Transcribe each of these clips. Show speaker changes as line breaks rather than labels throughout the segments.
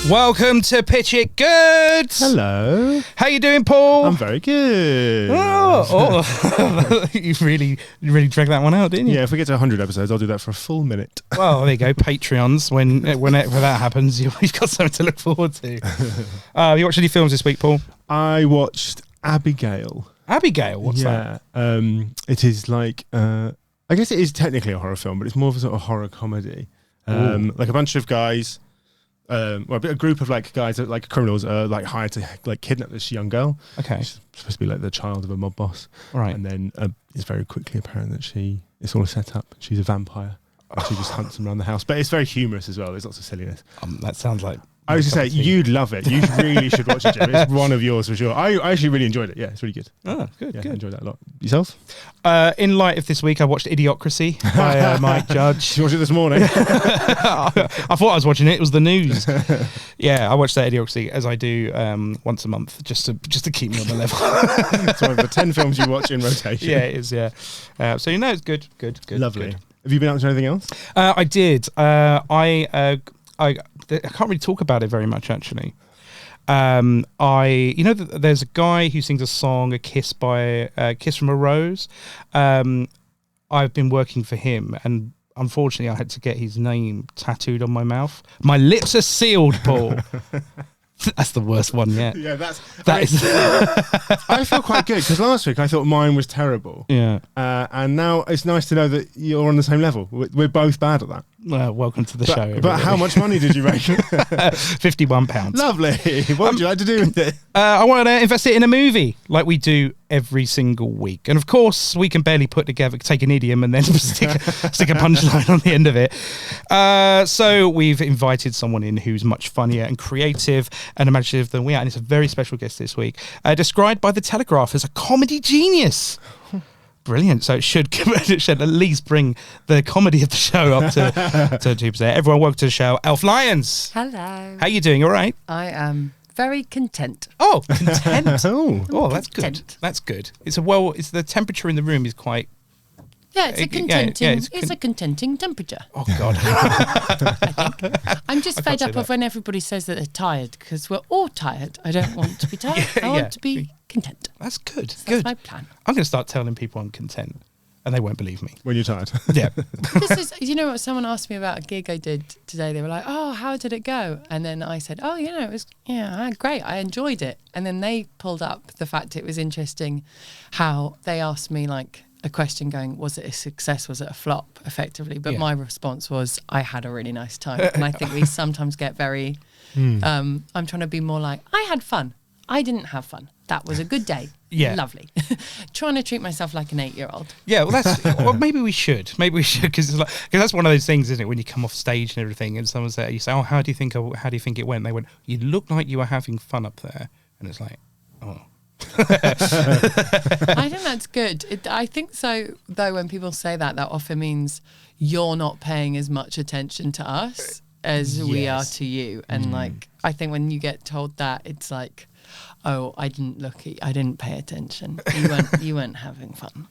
Welcome to Pitch It Good.
Hello.
How you doing, Paul?
I'm very good.
Oh. You really dragged that one out, didn't you?
Yeah, if we get to 100 episodes, I'll do that for a full minute.
Well, there you go. Patreons. Whenever that happens, you've got something to look forward to. You watched any films this week, Paul?
I watched Abigail.
Abigail? What's that?
It is like, I guess it is technically a horror film, but it's more of a sort of horror comedy. Like a bunch of guys, a group of like guys that like criminals are like hired to like kidnap this young girl.
Okay.
She's supposed to be like the child of a mob boss.
Right.
And then it's very quickly apparent that it's all a setup. She's a vampire. And she just hunts them around the house. But it's very humorous as well. There's lots of silliness.
That sounds like...
I was going to say, you'd love it. You really should watch it, Jim. It's one of yours for sure. I actually really enjoyed it. Yeah, it's really good.
Oh, good,
Yeah,
good.
I enjoyed that a lot. Yourself?
In light of this week, I watched Idiocracy by Mike Judge.
Did you watch it this morning?
I thought I was watching it. It was the news. Yeah, I watched that Idiocracy as I do once a month, just to keep me on the level.
It's one of the 10 films you watch in rotation.
Yeah, it is. Yeah. So it's good.
Lovely.
Good.
Have you been up to anything else?
I did. I can't really talk about it very much, actually. There's a guy who sings a song, a kiss from a rose. I've been working for him, and unfortunately I had to get his name tattooed on my mouth. My lips are sealed, Paul. That's the worst one yet.
Yeah,
I
feel quite good because last week I thought mine was terrible.
Yeah.
And now it's nice to know that you're on the same level. We're both bad at that.
Well, welcome to the show. Everybody.
But how much money did you make?
£51.
Lovely. What would you like to do with it?
I want to invest it in a movie like we do every single week. And of course, we can barely take an idiom and then stick a punchline on the end of it. So we've invited someone in who's much funnier and creative and imaginative than we are. And it's a very special guest this week, described by The Telegraph as a comedy genius. Brilliant. So it should at least bring the comedy of the show up to 2%. Everyone, welcome to the show. Elf Lyons.
Hello.
How you doing? All right?
I am very content.
Oh, content. That's
content.
good. That's good. It's the temperature in the room is quite...
Yeah, it's a contenting.
it's
a contenting temperature.
Oh God!
I think I'm just fed up of when everybody says that they're tired because we're all tired. I don't want to be tired. I want to be content.
That's good.
So
good.
That's my plan.
I'm going to start telling people I'm content, and they won't believe me.
When you're tired.
Yeah.
This is, you know what? Someone asked me about a gig I did today. They were like, "Oh, how did it go?" And then I said, "Oh, it was great. I enjoyed it." And then they pulled up the fact it was interesting how they asked me like a question going, was it a success, was it a flop, effectively? But my response was, I had a really nice time. And I think we sometimes get very, I'm trying to be more like, I had fun. I didn't have fun. That was a good day.
Yeah.
Lovely. Trying to treat myself like an 8-year-old.
Yeah, well, maybe we should. Because that's one of those things, isn't it? When you come off stage and everything, and someone says, you say, "Oh, how do you think it went?" And they went, "You look like you were having fun up there," and it's like, oh.
I think that's good. I think so, though, when people say that often means you're not paying as much attention to us as we are to you. And like, I think when you get told that, it's like, oh, I didn't pay attention. You weren't having fun.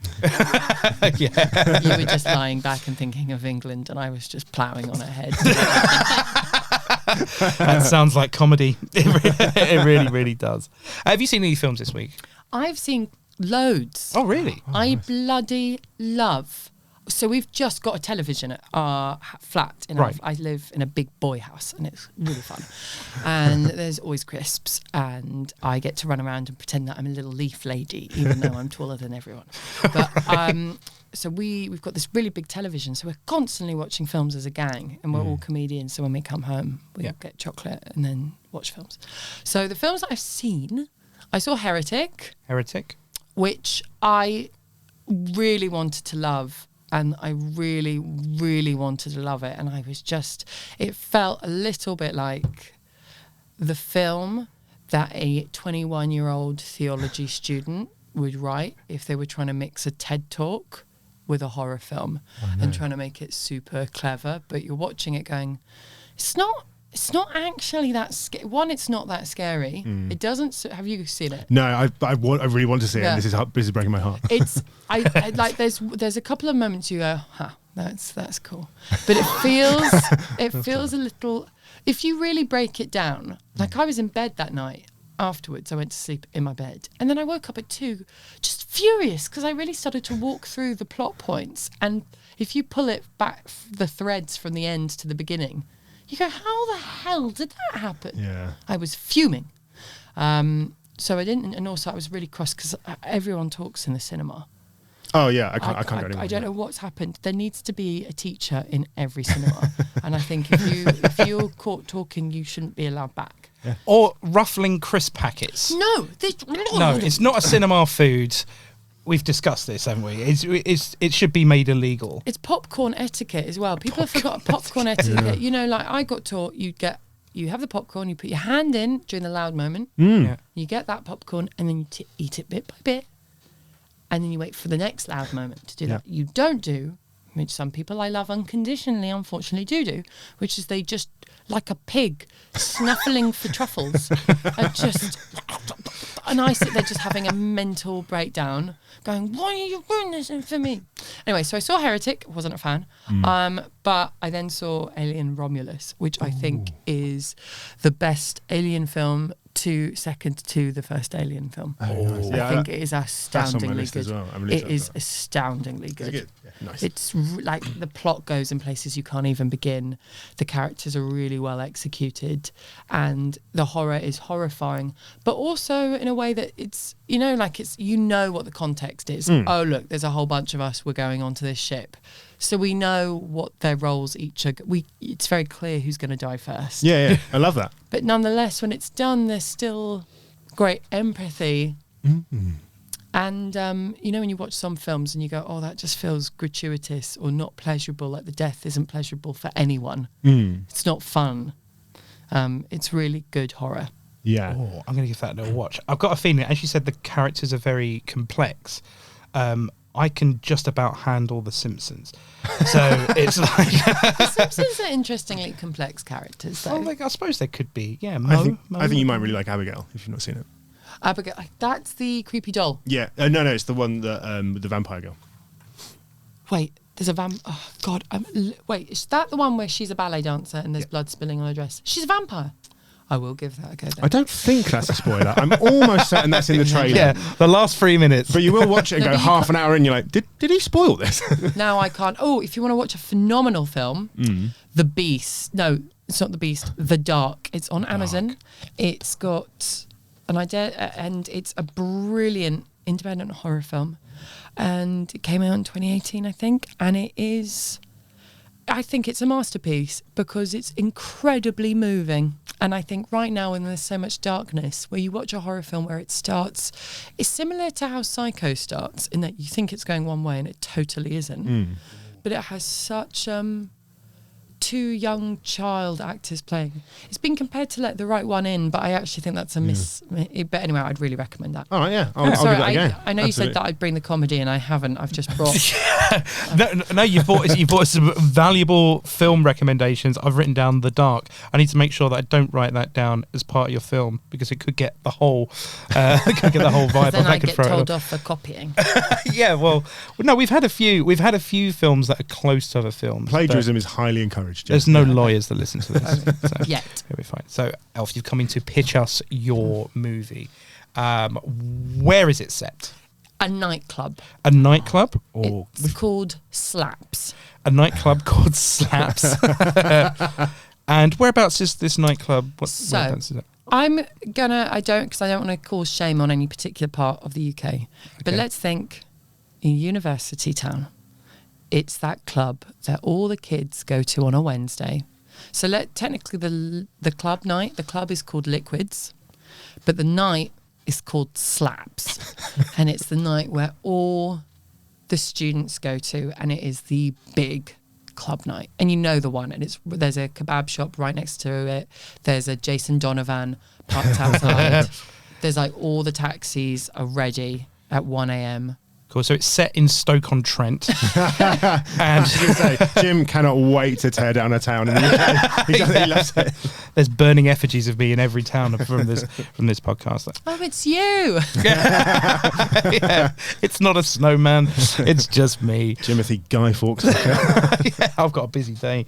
Yeah.
You were just lying back and thinking of England, and I was just ploughing on ahead.
That sounds like comedy. It really, really does. Have you seen any films this week?
I've seen loads.
Oh, really?
I bloody love. So we've just got a television at our flat. I live in a big boy house, and it's really fun. And there's always crisps, and I get to run around and pretend that I'm a little leaf lady, even though I'm taller than everyone. But so we've got this really big television, so we're constantly watching films as a gang, and we're all comedians. So when we come home, we all get chocolate and then watch films. So the films that I've seen, I saw Heretic, which I really wanted to love. And I really, really wanted to love it. And it felt a little bit like the film that a 21-year-old theology student would write if they were trying to mix a TED Talk with a horror film and trying to make it super clever. But you're watching it going, it's not actually that scary. One, it's not that scary. It doesn't. Have you seen it?
No, I really want to see it. And this is breaking my heart.
It's I like. There's a couple of moments you go, That's cool. But it feels a little. If you really break it down, like I was in bed that night. Afterwards, I went to sleep in my bed, and then I woke up at 2, just furious because I really started to walk through the plot points. And if you pull it back, the threads from the end to the beginning, you go, "How the hell did that happen?"
Yeah,
I was fuming. So I didn't, and also I was really cross because everyone talks in the cinema.
Oh yeah, I can't go anymore.
I don't know what's happened. There needs to be a teacher in every cinema, and I think if you're caught talking, you shouldn't be allowed back.
Yeah. Or ruffling crisp packets.
No,
no, it's not a cinema food. We've discussed this, haven't we? It should be made illegal.
It's popcorn etiquette as well. People have forgotten popcorn etiquette. Yeah. You know, like I got taught, you have the popcorn, you put your hand in during the loud moment.
Yeah.
You get that popcorn, and then you eat it bit by bit. And then you wait for the next loud moment to do that. You don't do, which some people I love unconditionally, unfortunately do, which is they just, like a pig, snuffling for truffles, and I sit there just having a mental breakdown, going, "Why are you doing this for me?" Anyway, so I saw Heretic, wasn't a fan, but I then saw Alien Romulus, which I think is the best Alien film second to the first Alien film.
Oh, nice.
I think it is astoundingly good.
Well.
It is astoundingly good.
Is it good? Yeah, nice.
It's like the plot goes in places you can't even begin. The characters are really well executed, and the horror is horrifying, but also in a way that it's what the context is. Oh look, there's a whole bunch of us. We're going onto this ship. So we know what their roles each are. It's very clear who's going to die first.
Yeah, I love that.
But nonetheless, when it's done, there's still great empathy.
Mm-hmm.
And, when you watch some films and you go, "Oh, that just feels gratuitous or not pleasurable," like the death isn't pleasurable for anyone. It's not fun. It's really good horror.
Yeah.
Oh, I'm going to give that a little watch. I've got a feeling, as you said, the characters are very complex. I can just about handle The Simpsons. So it's like...
The Simpsons are interestingly complex characters, though.
I suppose there could be, yeah.
I think you might really like Abigail, if you've not seen it.
Abigail, that's the creepy doll.
Yeah. No, it's the one that with the vampire girl.
Wait, there's a oh, God. Wait, is that the one where she's a ballet dancer and there's blood spilling on her dress? She's a vampire. I will give that a go then.
I don't think that's a spoiler. I'm almost certain that's in the trailer.
Yeah, the last 3 minutes.
But you will watch it and go half an hour in, you're like, did he spoil this?
No, I can't. Oh, if you want to watch a phenomenal film, The Beast. No, it's not The Beast. The Dark. It's on Amazon. It's got an idea, and it's a brilliant independent horror film. And it came out in 2018, I think. And I think it's a masterpiece because it's incredibly moving. And I think right now, when there's so much darkness, where you watch a horror film where it starts, it's similar to how Psycho starts, in that you think it's going one way and it totally isn't. But it has such two young child actors playing. It's been compared to Let the Right One In, but I actually think that's a miss. But anyway, I'd really recommend that.
All right, yeah. I'll
Sorry,
do that again.
I know you said that I'd bring the comedy, and I haven't. I've just brought...
No, you bought some valuable film recommendations. I've written down The Dark. I need to make sure that I don't write that down as part of your film, because it could get the whole vibe.
Then I get told off for copying.
Yeah, well, no, we've had a few films that are close to other films.
Plagiarism is highly encouraged.
There's no lawyers that listen to this. So
Yet.
It'll be fine. So, Elf, you've come in to pitch us your movie. Where is it set?
A nightclub.
A nightclub?
It's called Slaps.
A nightclub called Slaps. And whereabouts is this nightclub? Whereabouts is it?
I don't want to cause shame on any particular part of the UK. But let's think in university town. It's that club that all the kids go to on a Wednesday. So technically the club night, the club is called Liquids, but the night is called Slaps. And it's the night where all the students go to, and it is the big club night. And you know the one, and there's a kebab shop right next to it. There's a Jason Donovan parked outside. There's like all the taxis are ready at 1 a.m.
Cool. So it's set in Stoke-on-Trent. And
I was going to say, Jim cannot wait to tear down a town in the UK. He loves it.
There's burning effigies of me in every town from this podcast.
Oh, it's you.
Yeah. It's not a snowman. It's just me.
Jimothy Guy Fawkes.
Yeah, I've got a busy day.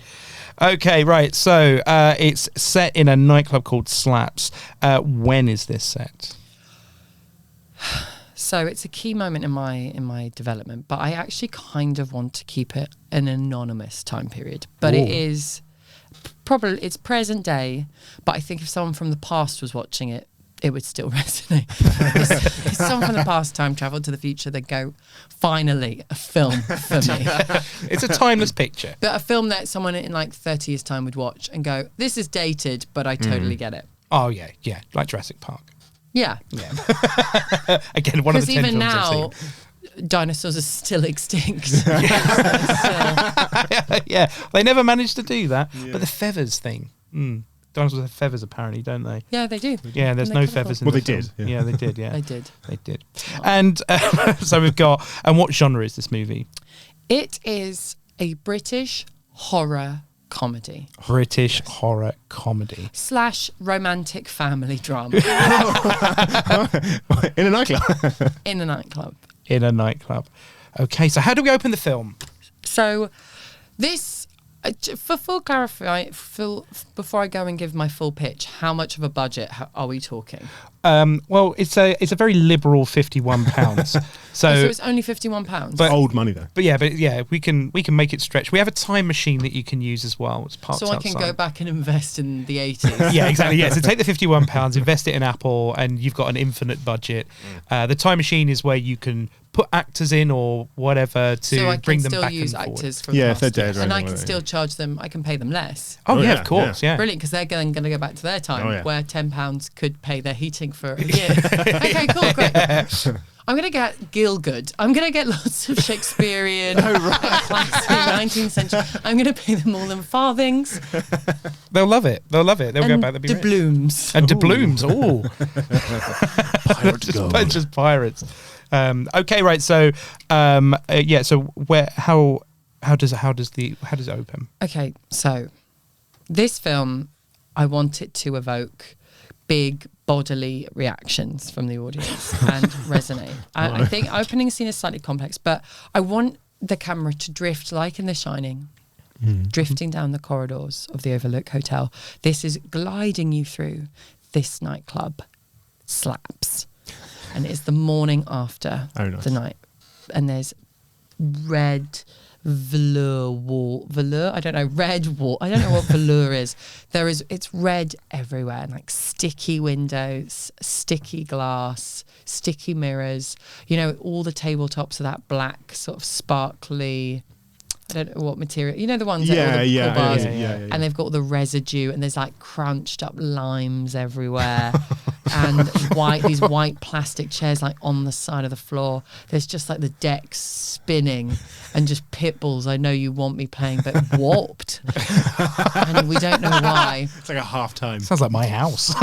Okay, right. So it's set in a nightclub called Slaps. When is this set?
So it's a key moment in my development, but I actually kind of want to keep it an anonymous time period. But it is probably, it's present day, but I think if someone from the past was watching it, it would still resonate. If someone from the past time traveled to the future, they'd go, finally, a film for me.
It's a timeless picture.
But a film that someone in like 30 years' time would watch and go, this is dated, but I totally get it.
Oh, yeah, like Jurassic Park.
Yeah.
Again, one of the 10
even
films
now,
I've seen.
dinosaurs are still extinct.
Yeah, they never managed to do that. But the feathers thing. Dinosaurs have feathers, apparently, don't they?
Yeah, they do.
Yeah, there's no feathers in the film. Yeah, they did, yeah.
They did.
And so we've got... And what genre is this movie?
It is a British horror comedy.
British horror comedy.
/ romantic family drama.
In a nightclub.
In a nightclub.
In a nightclub. Okay, so how do we open the film?
So this... For full clarify, before I go and give my full pitch, how much of a budget are we talking?
Well, it's a very liberal £51. So
it's only £51.
But old money though.
But yeah, we can make it stretch. We have a time machine that you can use as well. It's parked
so I can
outside.
go back and invest in the 80s.
Yeah, exactly. Yeah, so take the £51, invest it in Apple, and you've got an infinite budget. The time machine is where you can put actors in or whatever to bring them back and forward. So I can still use actors
from the
if they're dead.
And I can still charge them, I can pay them less.
Oh yeah, of course, yeah.
Brilliant, because they're going to go back to their time where £10 could pay their heating for a year. Okay, cool, great. I'm going to get Gielgud. I'm going to get lots of Shakespearean, classic 19th century. I'm going to pay them all in farthings.
They'll love it. They'll go back. They'll be
doubloons.
And doubloons. Oh,
Pirates
just pirates. Okay, right. So, So how does it open?
Okay, so this film, I want it to evoke big bodily reactions from the audience and resonate. I think opening scene is slightly complex, but I want the camera to drift like in The Shining, drifting down the corridors of the Overlook Hotel. This is gliding you through this nightclub, Slaps. And it's the morning after the night. And there's red velour wall. I don't know what velour is. It's red everywhere, and like sticky windows, sticky glass, sticky mirrors. You know, all the tabletops are that black sort of sparkly, I don't know what material. You know the ones that all the cool bars, and they've got the residue, and there's like crunched up limes everywhere, and these white plastic chairs like on the side of the floor. There's just like the decks spinning, and just pit bulls. I know you want me playing, but warped, and we don't know why.
It's like a half time.
Sounds like my house.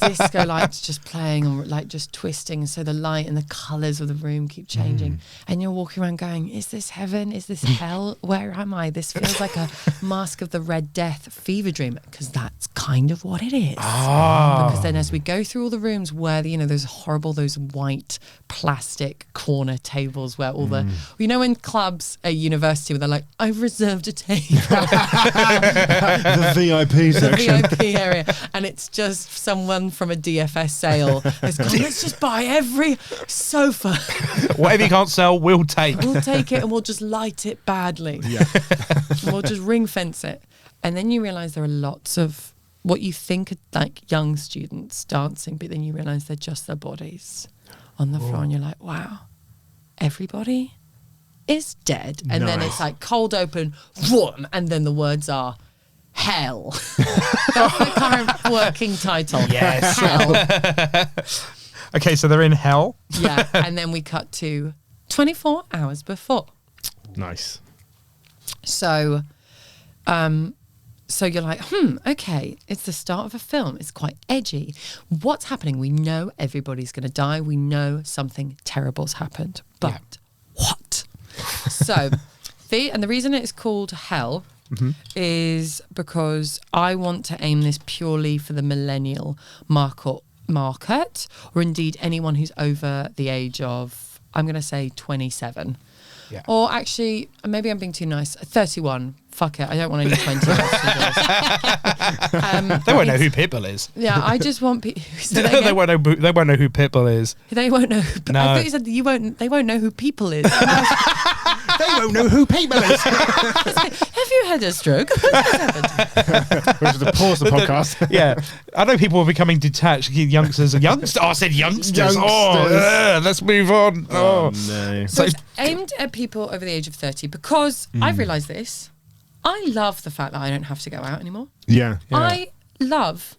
Disco lights just playing, or like just twisting, and so the light and the colours of the room keep changing, and you're walking around going, "Is this heaven? Is this hell? Where am I? This feels like a Mask of the Red Death fever dream," because that's kind of what it is. Because then as we go through all the rooms where those white plastic corner tables where all the when clubs at university where they're like, "I've reserved a table."
The VIP section.
The VIP area, and it's just someone from a DFS sale has gone, "Let's just buy every sofa.
Whatever you can't sell, we'll take.
We'll take it, and we'll just light it badly.
Yeah.
And we'll just ring fence it." And then you realise there are lots of what you think are like young students dancing, but then you realise they're just their bodies on the floor, and you're like, wow, everybody is dead. And then it's like cold open, vroom, and then the words are hell. That's the current working title.
Yes.
Hell.
Okay, so they're in hell.
Yeah, and then we cut to 24 hours before.
Nice.
So, So you're like, okay, it's the start of a film. It's quite edgy. What's happening? We know everybody's going to die. We know something terrible's happened. But what? So, the reason it's called Hell is because I want to aim this purely for the millennial market, or indeed anyone who's over the age of, I'm going to say 27.
Yeah.
Or actually, maybe I'm being too nice. 31. Fuck it. I don't want any 20.
They won't know who Pitbull is.
Yeah, I just want people.
They won't know who Pitbull is.
They won't know.
No.
I thought you said they won't know who people is.
They won't know who people is.
Have you had a stroke?
We have to pause the podcast.
Yeah, I know people are becoming detached. Youngsters. Oh, I said youngsters. Oh, let's move on.
Oh no.
So it's aimed at people over the age of 30 because I've realised this. I love the fact that I don't have to go out anymore.
Yeah.
I love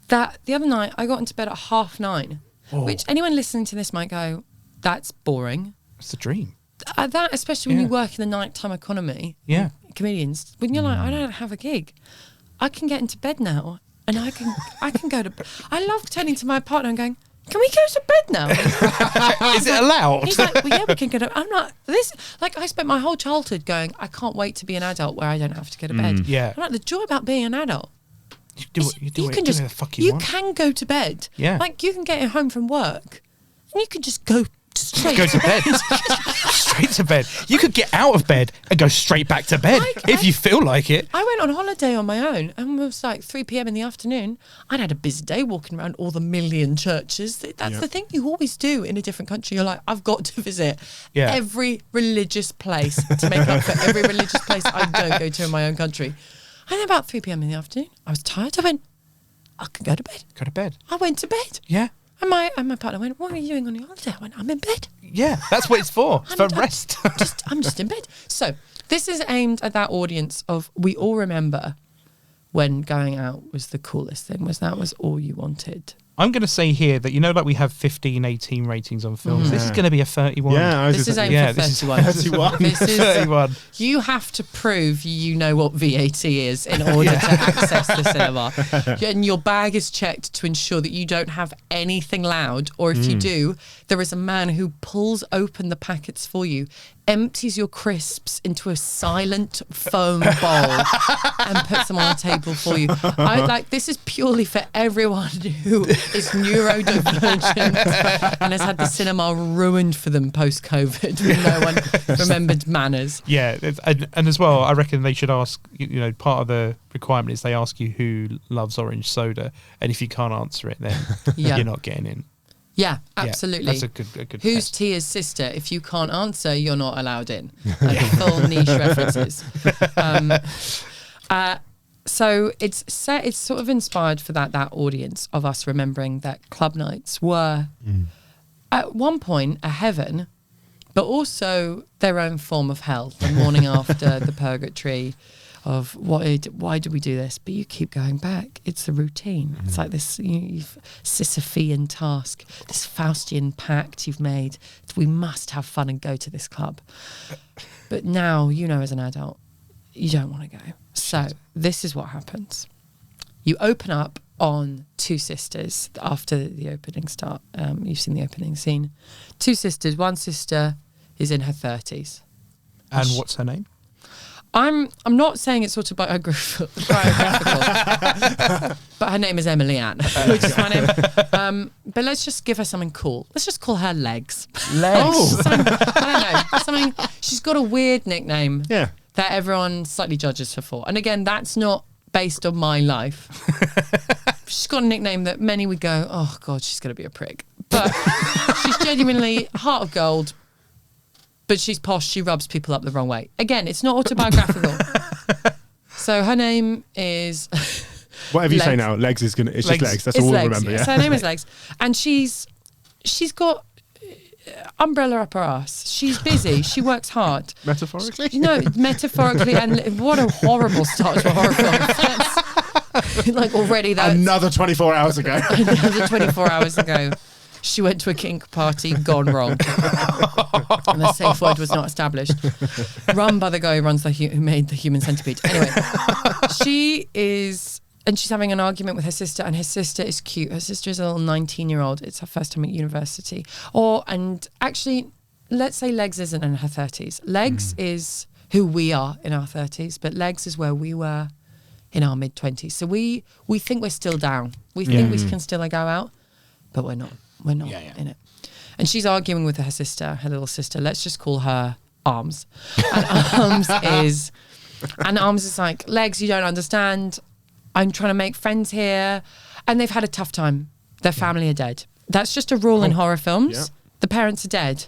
that the other night I got into bed at 9:30, which anyone listening to this might go, that's boring.
It's the dream.
That, especially when you work in the nighttime economy.
Yeah.
Comedians, when you're like, I don't have a gig, I can get into bed now and I can go to. I love turning to my partner and going, can we go to bed now?
Is it allowed?
He's like, well, yeah, we can go to. I'm not this. Like, I spent my whole childhood going, I can't wait to be an adult where I don't have to go to bed.
Yeah.
I'm like, the joy about being an adult.
You do what you
can
do the fuck you want.
can go to bed.
Yeah.
Like, you can get home from work and you can just go straight
Go to bed. Straight to bed. You could get out of bed and go straight back to bed if you feel like it.
I went on holiday on my own and it was like 3 p.m. in the afternoon. I'd had a busy day walking around all the million churches. That's the thing you always do in a different country. You're like, I've got to visit every religious place to make up for every religious place I don't go to in my own country. And then about 3 p.m. in the afternoon, I was tired. I went, I can go to bed.
Go to bed.
I went to bed.
Yeah.
And my partner went, what are you doing on your holiday? I went, I'm in bed.
Yeah, that's what it's for. It's for rest.
I'm just in bed. So this is aimed at that audience of, we all remember when going out was the coolest thing, that was all you wanted.
I'm going to say here that, like we have 15, 18 ratings on films. This is going to be a 31.
Yeah,
this is aimed for 31.
31.
This is
31.
You have to prove you know what VAT is in order to access the cinema. And your bag is checked to ensure that you don't have anything loud, or if you do, there is a man who pulls open the packets for you, empties your crisps into a silent foam bowl and puts them on the table for you. This is purely for everyone who is neurodivergent and has had the cinema ruined for them post-COVID when no one remembered manners.
Yeah, and as well, I reckon they should ask, part of the requirement is they ask you who loves orange soda, and if you can't answer it, then you're not getting in.
Yeah, absolutely.
That's a good
Who's
test.
Tia's sister? If you can't answer, you're not allowed in. Full niche references. So it's sort of inspired for that audience of us remembering that club nights were at one point a heaven, but also their own form of hell. The morning after, the purgatory of why do we do this? But you keep going back. It's the routine. It's like this Sisyphean task, this Faustian pact you've made. We must have fun and go to this club. But now, as an adult, you don't want to go. So this is what happens. You open up on two sisters after the opening start. You've seen the opening scene. Two sisters. One sister is in her 30s.
And what's her name?
I'm not saying it's autobiographical, but her name is Emily Ann, which is my name. But let's just give her something cool. Let's just call her Legs.
Legs.
I don't know. Something. She's got a weird nickname.
Yeah.
That everyone slightly judges her for. And again, that's not based on my life. She's got a nickname that many would go, oh God, she's going to be a prick. But she's genuinely heart of gold. But she's posh. She rubs people up the wrong way. Again, it's not autobiographical. So her name is
Whatever you
Legs.
say now, Legs is gonna. It's just Legs. That's
It's
all we'll
Legs,
remember. Yeah.
So her name is Legs, and she's got umbrella up her ass. She's busy. She works hard.
Metaphorically.
Metaphorically, and what a horrible start to a horror film. That's, already that's
Another 24 hours ago.
another 24 hours ago. She went to a kink party gone wrong. And the safe word was not established. Run by the guy who made the human centipede. Anyway, she is... And she's having an argument with her sister, and her sister is cute. Her sister is a little 19-year-old. It's her first time at university. And actually, let's say Legs isn't in her 30s. Legs is who we are in our 30s, but Legs is where we were in our mid-20s. So we think we're still down. We think we can still go out, but we're not. We're not in it. And she's arguing with her sister, her little sister. Let's just call her Arms. And Arms is like, Legs, you don't understand. I'm trying to make friends here. And they've had a tough time. Their family are dead. That's just a rule in horror films.
Yeah.
The parents are dead.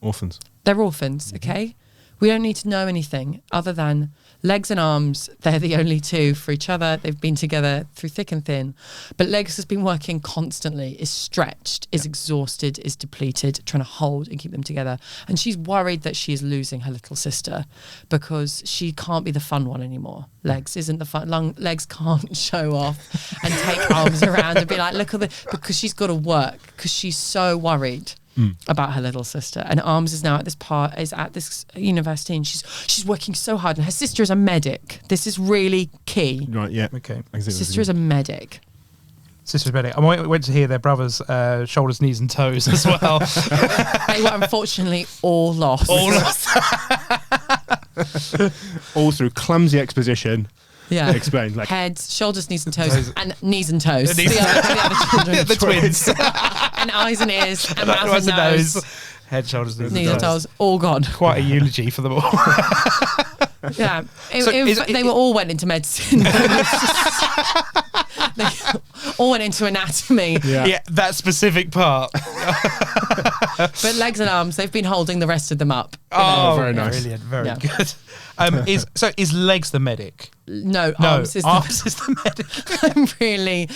Orphans.
They're orphans, okay? We don't need to know anything other than Legs and Arms. They're the only two for each other. They've been together through thick and thin. But Legs has been working constantly, is stretched, is exhausted, is depleted, trying to hold and keep them together. And she's worried that she is losing her little sister because she can't be the fun one anymore. Legs isn't the fun. Legs can't show off and take Arms around and be like, look at the... Because she's got to work because she's so worried about her little sister. And Arms is now at this university, and she's working so hard, and her sister is a medic. This is really key.
Right, yeah.
Okay.
Sister is a medic.
Sister's medic. I went to hear their brothers' shoulders, knees and toes as well.
They were unfortunately all lost.
All lost.
All through clumsy exposition.
Yeah.
Explained. Like
heads, shoulders, knees and toes, and knees and toes. The other children.
The twins.
And eyes and ears, and mouth and nose.
Head, shoulders,
Knees and toes, all gone.
Quite a eulogy for them all.
Yeah.
So
they all went into medicine. They all went into anatomy.
Yeah, that specific part.
But Legs and Arms, they've been holding the rest of them up.
Oh, very nice.
Brilliant, very good. Is Legs the medic?
No, Arms is
the medic.
I'm really,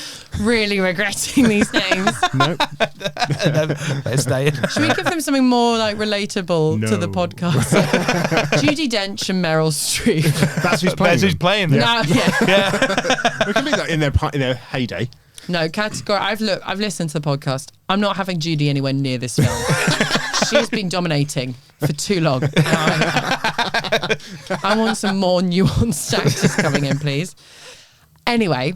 really regretting these names.
Nope.
Let's stay in.
Should we give them something more like relatable to the podcast? Judi Dench and Meryl Streep.
That's who's playing.
That's who's playing them.
No, yeah.
We can be like in their heyday.
No, category. I've listened to the podcast. I'm not having Judy anywhere near this film. She's been dominating for too long. I want some more nuanced actors coming in, please. Anyway,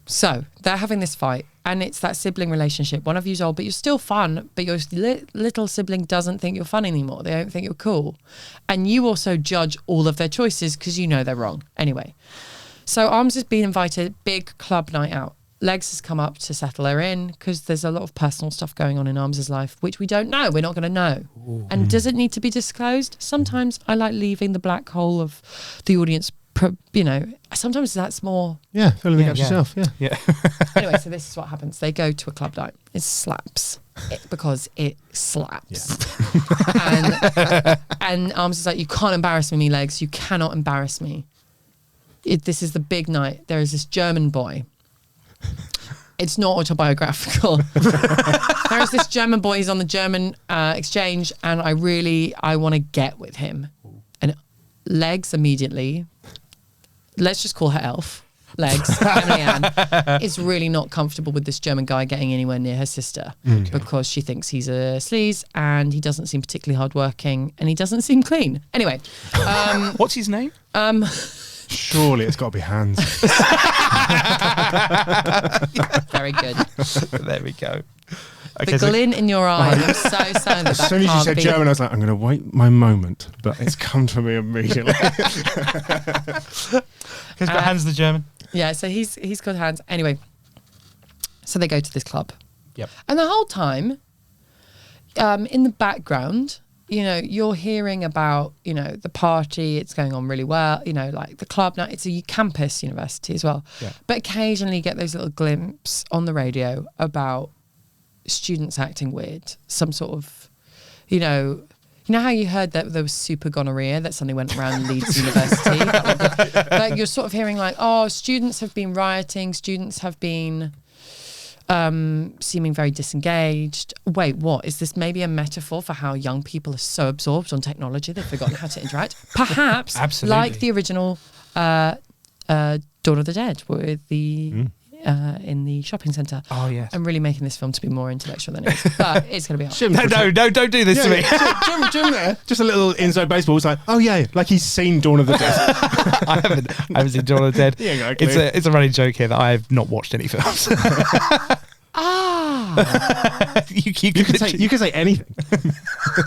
so they're having this fight, and it's that sibling relationship. One of you's old, but you're still fun, but your little sibling doesn't think you're fun anymore. They don't think you're cool. And you also judge all of their choices because you know they're wrong. Anyway, so Arms has been invited, big club night out. Legs has come up to settle her in because there's a lot of personal stuff going on in Arms' life, which we don't know. We're not going to know. Ooh. And does it need to be disclosed? Sometimes I like leaving the black hole of the audience, sometimes that's more...
Yeah, fill in the gaps yourself, yeah.
Anyway, so this is what happens. They go to a club night. It slaps because it slaps. Yeah. And Arms is like, you can't embarrass me, Legs. You cannot embarrass me. This is the big night. There is this German boy. It's not autobiographical. There's this German boy. He's on the German exchange, and I want to get with him. And Legs immediately, let's just call her Elf, Legs, Emily Ann, is really not comfortable with this German guy getting anywhere near her sister because she thinks he's a sleaze, and he doesn't seem particularly hardworking, and he doesn't seem clean. Anyway.
What's his name?
Surely it's got to be Hans.
Very good.
There we go.
Okay, the glint in your eye. I'm so sad
as soon as you said German, I was like, I'm going to wait my moment, but it's come to me immediately.
He's got Hans the German.
Yeah, so he's got Hans. Anyway, so they go to this club.
Yep.
And the whole time, in the background, you're hearing about, the party, it's going on really well, like the club night, it's a campus university as well. Yeah. But occasionally you get those little glimpses on the radio about students acting weird, some sort of, you know how you heard that there was super gonorrhea that suddenly went around Leeds University? But you're sort of hearing like, students have been rioting, students have been... seeming very disengaged. Wait, what? Is this maybe a metaphor for how young people are so absorbed on technology they've forgotten how to interact? Perhaps,
absolutely.
like the original Dawn of the Dead with the in the shopping centre.
Oh, yes.
I'm really making this film to be more intellectual than it is, but it's going to be hard.
No,
don't do this to me.
Jim there, just a little inside baseball. It's like, oh yeah, like he's seen Dawn of the Dead.
I haven't seen Dawn of the Dead.
Yeah, exactly.
It's a running joke here that I have not watched any films. you
can say anything.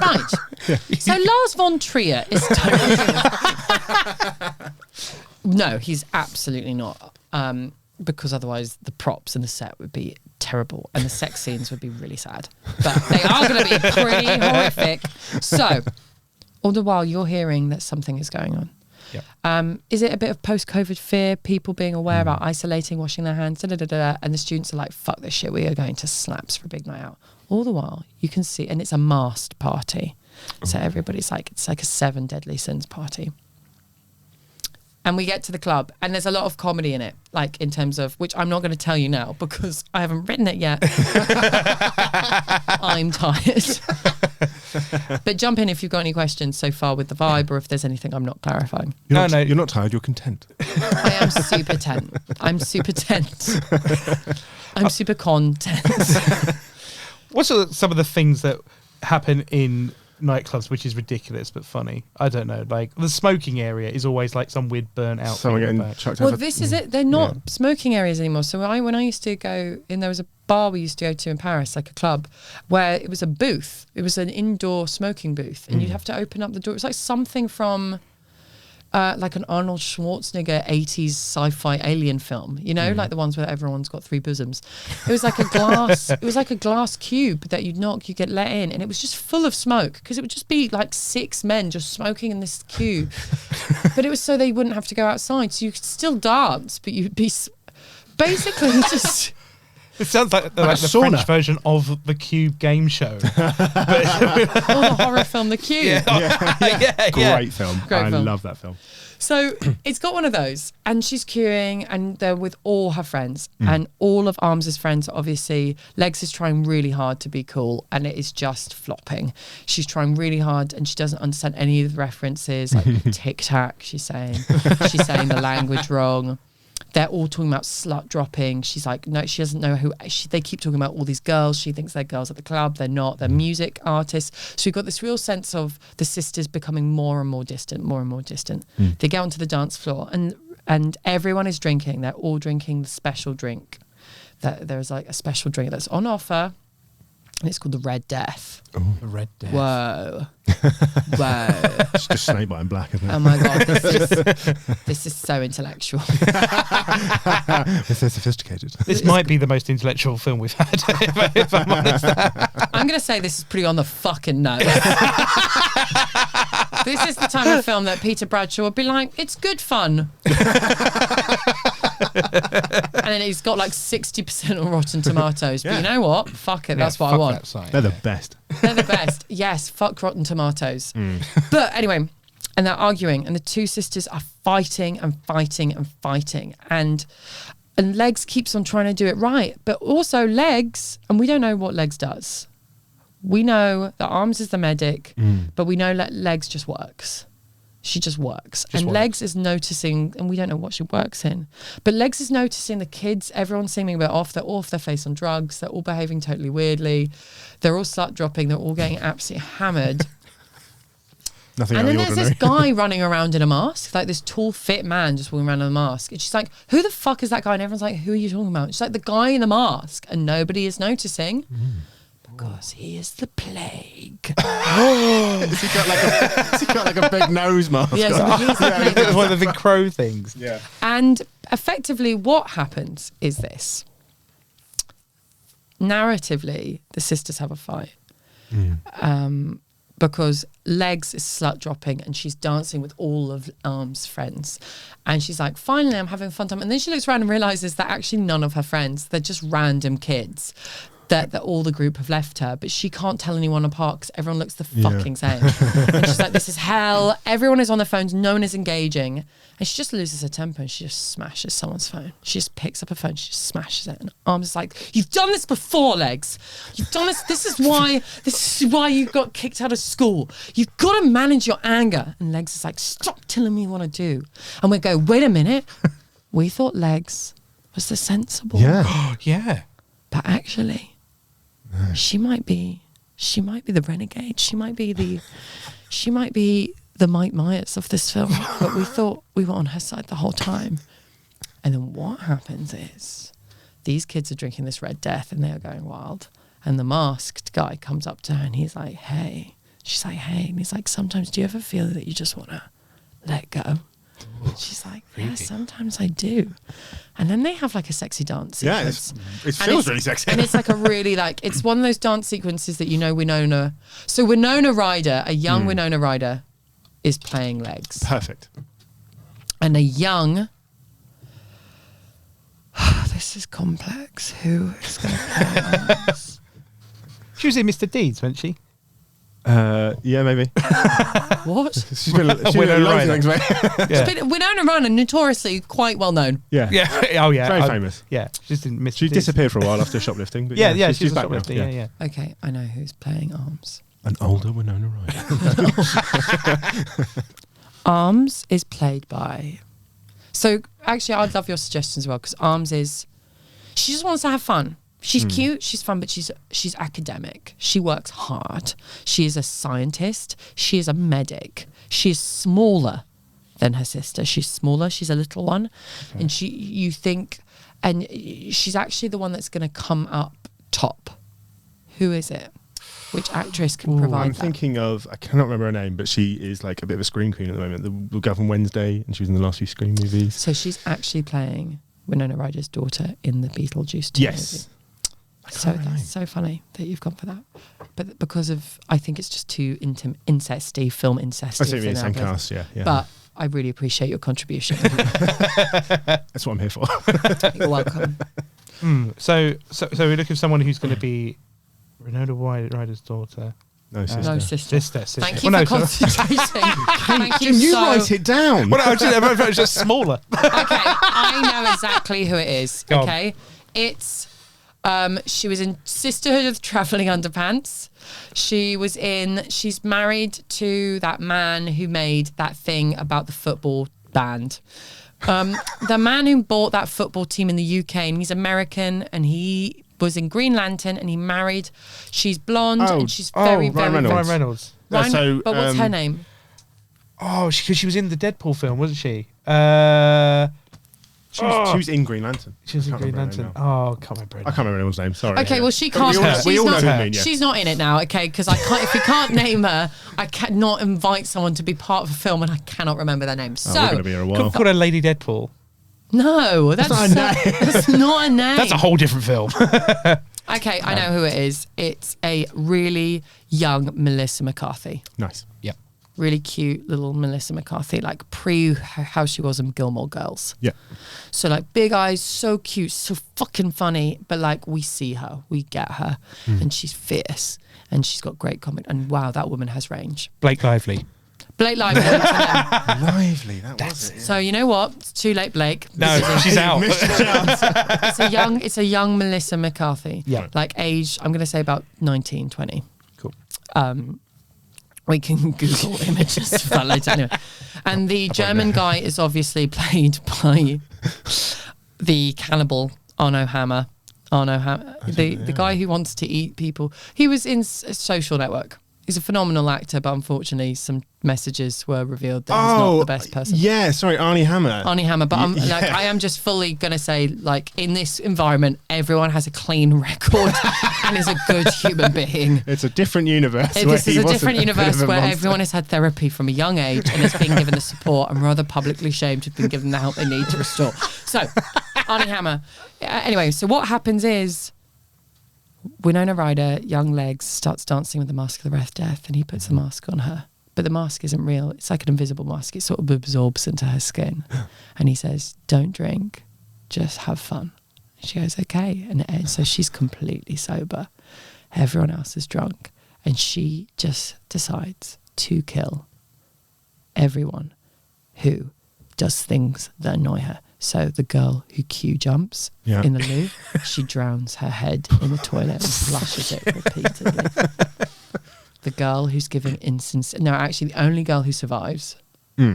Right. So Lars von Trier is totally... No, he's absolutely not. Because otherwise the props and the set would be terrible and the sex scenes would be really sad. But they are going to be pretty horrific. So, all the while you're hearing that something is going on.
Yep.
Is it a bit of post-COVID fear, people being aware about isolating, washing their hands, and the students are like, fuck this shit, we are going to Slaps for a big night out. All the while, you can see, and it's a masked party. So everybody's like, it's like a 7 Deadly Sins party. And we get to the club, and there's a lot of comedy in it, like in terms of, which I'm not going to tell you now because I haven't written it yet. I'm tired. But jump in if you've got any questions so far with the vibe, or if there's anything I'm not clarifying.
You're not tired, you're content.
I am super tense. I'm super tense. I'm super content.
What's some of the things that happen in nightclubs which is ridiculous but funny? I don't know, like the smoking area is always like some weird burnt out
Someone
thing
getting
about.
chucked
Well,
over.
this is it. They're not smoking areas anymore. So when I used to go in, there was a bar we used to go to in Paris, like a club, where it was a booth. It was an indoor smoking booth, and you'd have to open up the door. It was like something from like an Arnold Schwarzenegger 80s sci-fi alien film, you know, like the ones where everyone's got 3 bosoms. It was like a glass. It was like a glass cube that you'd knock, you get let in, and it was just full of smoke because it would just be like 6 men just smoking in this cube. But it was so they wouldn't have to go outside, so you could still dance, but you'd be basically just.
It sounds like the
sauna.
French version of the Cube game show.
Or the horror film The Cube.
Great film.
Great film.
Love that film.
So it's got one of those, and she's queuing, and they're with all her friends, and all of Arms's friends, obviously. Legs is trying really hard to be cool, and it is just flopping. She's trying really hard, and she doesn't understand any of the references, like tic-tac, she's saying the language wrong. They're all talking about slut dropping. She's like, no, she doesn't know who. They keep talking about all these girls. She thinks they're girls at the club. They're not. They're music artists. So we've got this real sense of the sisters becoming more and more distant, more and more distant. They get onto the dance floor, and everyone is drinking. They're all drinking the special drink. There's like a special drink that's on offer, and it's called the Red Death.
The Red Death.
Whoa.
It's just Snakebite in black, isn't it?
Oh my God, this is so intellectual.
It's so sophisticated.
This might be the most intellectual film we've had, if I'm honest.
I'm going to say this is pretty on the fucking nose. This is the type of film that Peter Bradshaw would be like, it's good fun. And then he's got like 60% on Rotten Tomatoes. But you know what? Fuck it, that's what I want.
They're the best.
They're the best. Yes, fuck Rotten Tomatoes. But anyway, and they're arguing, and the 2 sisters are fighting and fighting and fighting. And Legs keeps on trying to do it right. But also Legs, and we don't know what Legs does. We know that Arms is the medic, but we know that Legs just works. She just works. Legs is noticing, and we don't know what she works in, but Legs is noticing the kids, everyone's seeming a bit off. They're all off their face on drugs. They're all behaving totally weirdly. They're all slut dropping. They're all getting absolutely hammered.
Nothing
And
out
then
of the
there's
ordinary.
this guy running around in a mask, like this tall, fit man just walking around in a mask. And she's like, who the fuck is that guy? And everyone's like, who are you talking about? She's like, the guy in the mask. And nobody is noticing. Because he is the plague.
Has he got like a big nose mask?
Yes, he's the plague.
It's one of the big crow things.
Yeah.
And effectively what happens is this. Narratively, the sisters have a fight. Because Legs is slut dropping and she's dancing with all of Arm's friends. And she's like, finally, I'm having a fun time. And then she looks around and realizes that actually none of her friends, they're just random kids. That all the group have left her, but she can't tell anyone apart because everyone looks the fucking same. And she's like, this is hell. Everyone is on their phones. No one is engaging. And she just loses her temper and she just smashes someone's phone. She just picks up her phone. She just smashes it. And Arms is like, you've done this before, Legs. You've done this. This is why you got kicked out of school. You've got to manage your anger. And Legs is like, stop telling me what to do. And we go, wait a minute. We thought Legs was the sensible.
Yeah.
Yeah.
But actually, she might be the renegade. She might be the Mike Myers of this film. But we thought we were on her side the whole time. And then what happens is these kids are drinking this Red Death and they are going wild. And the masked guy comes up to her and he's like, hey. She's like, hey. And he's like, sometimes do you ever feel that you just want to let go? She's like, yeah, sometimes I do. And then they have like a sexy dance sequence.
Yeah, it feels really sexy.
And it's like a really it's one of those dance sequences that Winona. So Winona Ryder, a young Winona Ryder, is playing legs.
Perfect.
And a young... this is complex. Who is going to play arms?
She was in Mr. Deeds, wasn't she?
Yeah, maybe.
What?
She's been loads of things, mate.
Yeah.
Winona Ryder, notoriously quite well known.
Yeah.
Yeah. Oh, yeah.
Very famous.
Yeah. She's in Mr.
She
Deeds.
disappeared for a while after shoplifting. But
Yeah,
she's
a
back now.
shoplifter. Yeah.
Okay, I know who's playing arms.
An older Winona Ryder.
Arms is played by... So, actually, I'd love your suggestions as well, because Arms is... She just wants to have fun. She's cute, she's fun, but she's academic. She works hard. She is a scientist. She is a medic. She is smaller than her sister. She's smaller. She's a little one. Okay. And she's actually the one that's going to come up top. Who is it? Which actress can provide that?
Thinking of, I cannot remember her name, but she is like a bit of a scream queen at the moment. The girl from Wednesday, and she was in the last few Scream movies.
So she's actually playing Winona Ryder's daughter in the Beetlejuice 2
yes.
movie. So that's so funny that you've gone for that. But because of, I think it's just too incesty, film incesty.
I see what you mean, same cast, yeah.
But I really appreciate your contribution.
That's what I'm here for.
You're welcome.
So we're looking for someone who's going to be Winona Ryder's daughter.
No, sister.
No, sister.
Sister.
Thank you for concentrating. Thank you.
Can you write it down?
Well, it's just smaller.
Okay, I know exactly who it is.
Go on.
Okay, it's she was in Sisterhood of the Traveling Underpants. She's married to that man who made that thing about the football band. The man who bought that football team in the UK, and he's American, and he was in Green Lantern, and he married. She's blonde, and she's very, very
Ryan
Reynolds.
but what's her name?
Oh, because she was in the Deadpool film, wasn't she?
She was in Green Lantern.
She was in Green Lantern. Oh, I can't remember.
I can't remember anyone's name. Sorry.
Okay, well she can't.
We all know who you mean. Yeah.
She's not in it now. Okay, because I can't. If we can't name her, I cannot invite someone to be part of a film, and I cannot remember their name. So
we're going to be here a while.
Call her Lady Deadpool.
No, that's not a name. That's not a name.
That's a whole different film.
Okay, I know who it is. It's a really young Melissa McCarthy.
Nice.
Yep.
Really cute little Melissa McCarthy, like pre how she was in Gilmore Girls.
Yeah.
So like big eyes, so cute, so fucking funny, but like we see her, we get her, and she's fierce, and she's got great comment. And wow, that woman has range.
Blake Lively.
Blake Lively.
Lively, that was it. Yeah.
So you know what? It's too late, Blake.
No, she's out.
It's a young Melissa McCarthy.
Yeah.
Like age, I'm going to say about 19, 20.
Cool.
We can Google images for that later. Anyway. And the German guy is obviously played by the cannibal Arno Hammer. The guy who wants to eat people. He was in Social Network. He's a phenomenal actor, but unfortunately some messages were revealed that he's not the best person.
Yeah, sorry, Arnie Hammer.
But I am just fully going to say, like, in this environment, everyone has a clean record and is a good human being.
It's a different universe.
This is a different universe where everyone has had therapy from a young age and has been given the support and rather publicly shamed to have been given the help they need to restore. So, Arnie Hammer. Anyway, so what happens is Winona Ryder, young legs, starts dancing with the mask of the Red Death, and he puts the mask on her. But the mask isn't real. It's like an invisible mask. It sort of absorbs into her skin. And he says, don't drink, just have fun. She goes, okay. And so she's completely sober. Everyone else is drunk. And she just decides to kill everyone who does things that annoy her. So the girl who Q jumps in the loo, she drowns her head in the toilet and flushes it repeatedly. The girl who's giving actually the only girl who survives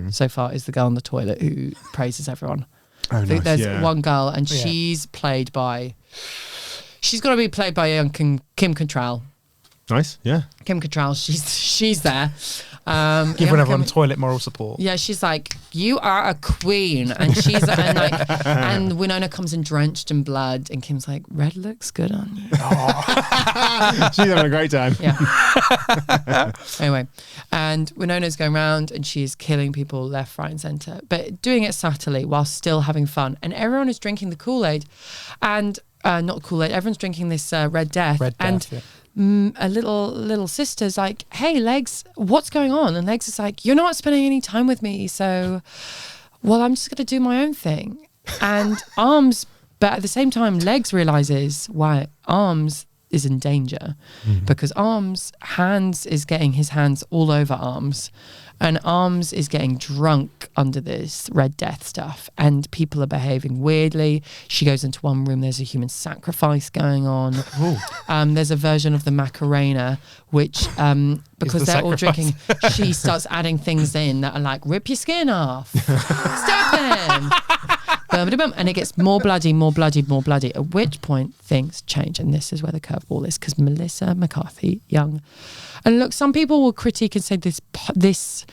so far is the girl in the toilet who praises everyone.
Oh, nice,
There's
yeah.
one girl, and she's played by. She's got to be played by young Kim Cattrall.
Nice, yeah.
Kim Cattrall, she's there.
Giving everyone toilet moral support.
Yeah, she's like, you are a queen, and she's and Winona comes in drenched in blood, and Kim's like, red looks good on you.
She's having a great time.
Yeah. Anyway, and Winona's going around, and she's killing people left, right, and centre, but doing it subtly while still having fun. And everyone is drinking the Kool-Aid, and not Kool-Aid. Everyone's drinking this Red Death, a little sister's like, hey, Legs, what's going on? And Legs is like, you're not spending any time with me, so, well, I'm just going to do my own thing. And Arms, but at the same time, Legs realizes why Arms is in danger, because Hands is getting his hands all over Arms, and Arms is getting drunk under this Red Death stuff, and people are behaving weirdly. She goes into one room, there's a human sacrifice going on. There's a version of the Macarena, which because they're all drinking, she starts adding things in that are like, rip your skin off, stab them, and it gets more bloody, at which point things change. And this is where the curveball is, because Melissa McCarthy, young. And look, some people will critique and say this